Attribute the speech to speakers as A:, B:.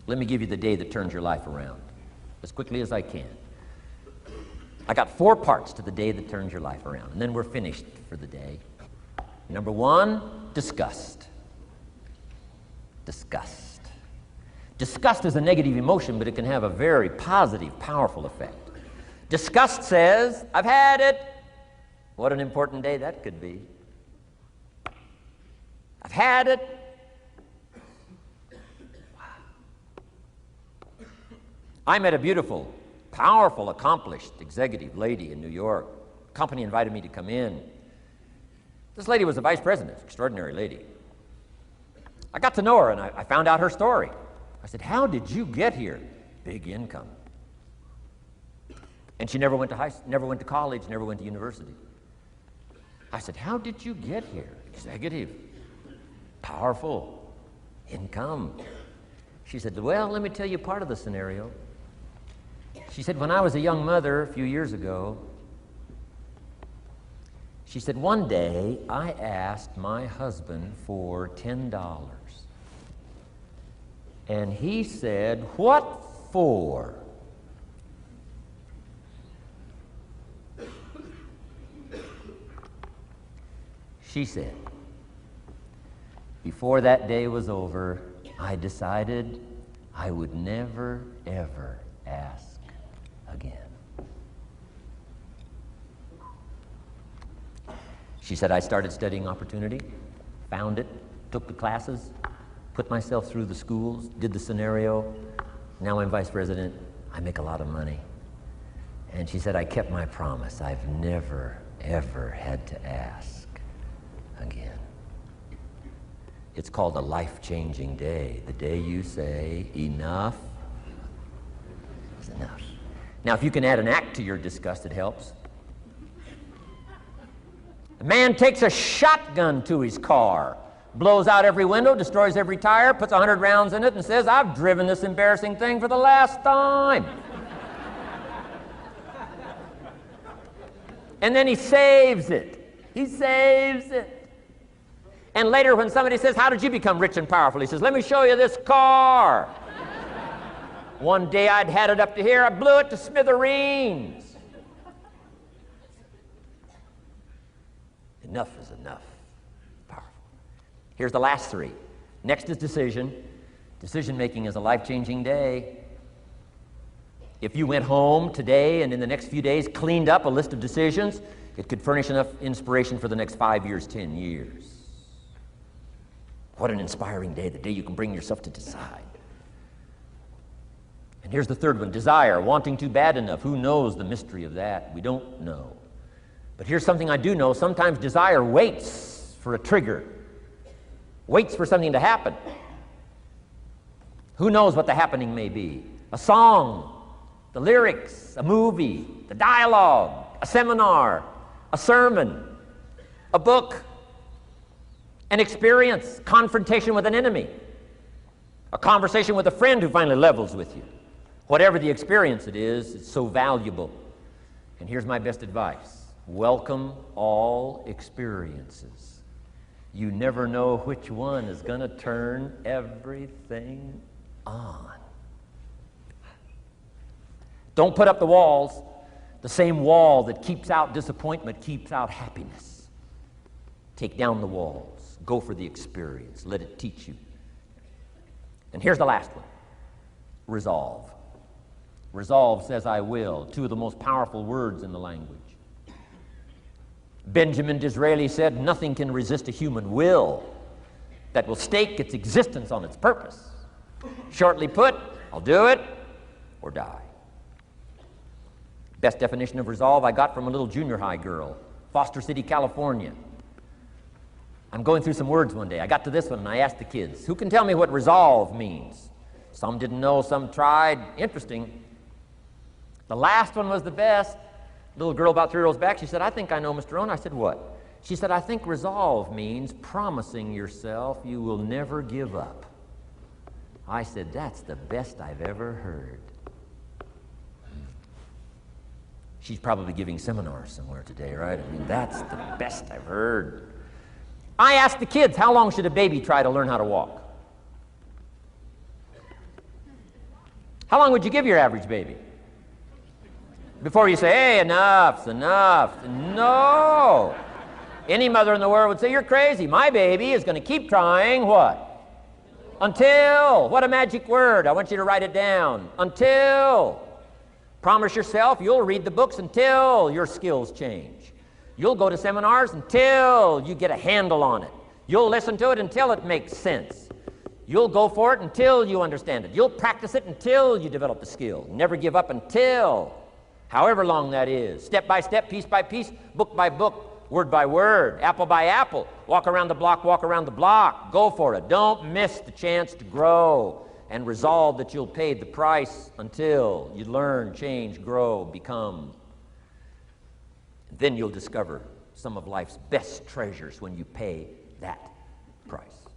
A: Let me give you the day that turns your life around, as quickly as I can. I got 4 parts to the day that turns your life around, and then we're finished for the day. Number 1, disgust. Disgust. Disgust is a negative emotion, but it can have a very positive, powerful effect. Disgust says, I've had it. What an important day that could be. I've had it. Wow. I met a beautiful, powerful, accomplished executive lady in New York. The company invited me to come in. This lady was a vice president, extraordinary lady. I got to know her and I found out her story. I said, how did you get here? Big income. And she never went to college, never went to university. I said, how did you get here? Executive, powerful, income. She said, well, let me tell you part of the scenario. She said, when I was a young mother a few years ago, she said, one day I asked my husband for $10. And he said, what for? She said, before that day was over, I decided I would never, ever ask again. She said, I started studying opportunity, found it, took the classes, put myself through the schools, did the scenario. Now I'm vice president. I make a lot of money. And she said, I kept my promise. I've never, ever had to ask again. It's called a life-changing day. The day you say, enough is enough. Now, if you can add an act to your disgust, it helps. A man takes a shotgun to his car, blows out every window, destroys every tire, puts 100 rounds in it, and says, I've driven this embarrassing thing for the last time. And then he saves it. He saves it. And later when somebody says, how did you become rich and powerful? He says, let me show you this car. One day I'd had it up to here, I blew it to smithereens. Enough is enough. Powerful. Here's the last 3. Next is decision. Decision-making is a life-changing day. If you went home today and in the next few days cleaned up a list of decisions, it could furnish enough inspiration for the next 5 years, 10 years. What an inspiring day, the day you can bring yourself to decide. And here's the 3rd one, desire, wanting too bad enough. Who knows the mystery of that? We don't know. But here's something I do know. Sometimes desire waits for a trigger, waits for something to happen. Who knows what the happening may be? A song, the lyrics, a movie, the dialogue, a seminar, a sermon, a book, an experience, confrontation with an enemy, a conversation with a friend who finally levels with you. Whatever the experience it is, it's so valuable. And here's my best advice. Welcome all experiences. You never know which one is going to turn everything on. Don't put up the walls. The same wall that keeps out disappointment keeps out happiness. Take down the walls. Go for the experience. Let it teach you. And here's the last one. Resolve. Resolve says I will. 2 of the most powerful words in the language. Benjamin Disraeli said, nothing can resist a human will that will stake its existence on its purpose. Shortly put, I'll do it or die. Best definition of resolve I got from a little junior high girl, Foster City, California. I'm going through some words one day. I got to this one and I asked the kids, who can tell me what resolve means? Some didn't know, some tried. Interesting. The last one was the best. Little girl about 3 rows back, she said, I think I know, Mr. Rohn. I said, what? She said, I think resolve means promising yourself you will never give up. I said, that's the best I've ever heard. She's probably giving seminars somewhere today, right? I mean, that's the best I've heard. I asked the kids, how long should a baby try to learn how to walk? How long would you give your average baby? Before you say, hey, enough's enough. No. Any mother in the world would say, you're crazy. My baby is going to keep trying what? Until. What a magic word. I want you to write it down. Until. Promise yourself you'll read the books until your skills change. You'll go to seminars until you get a handle on it. You'll listen to it until it makes sense. You'll go for it until you understand it. You'll practice it until you develop the skill. Never give up until, however long that is. Step by step, piece by piece, book by book, word by word, apple by apple. Walk around the block, walk around the block. Go for it. Don't miss the chance to grow, and resolve that you'll pay the price until you learn, change, grow, become. Then you'll discover some of life's best treasures when you pay that price.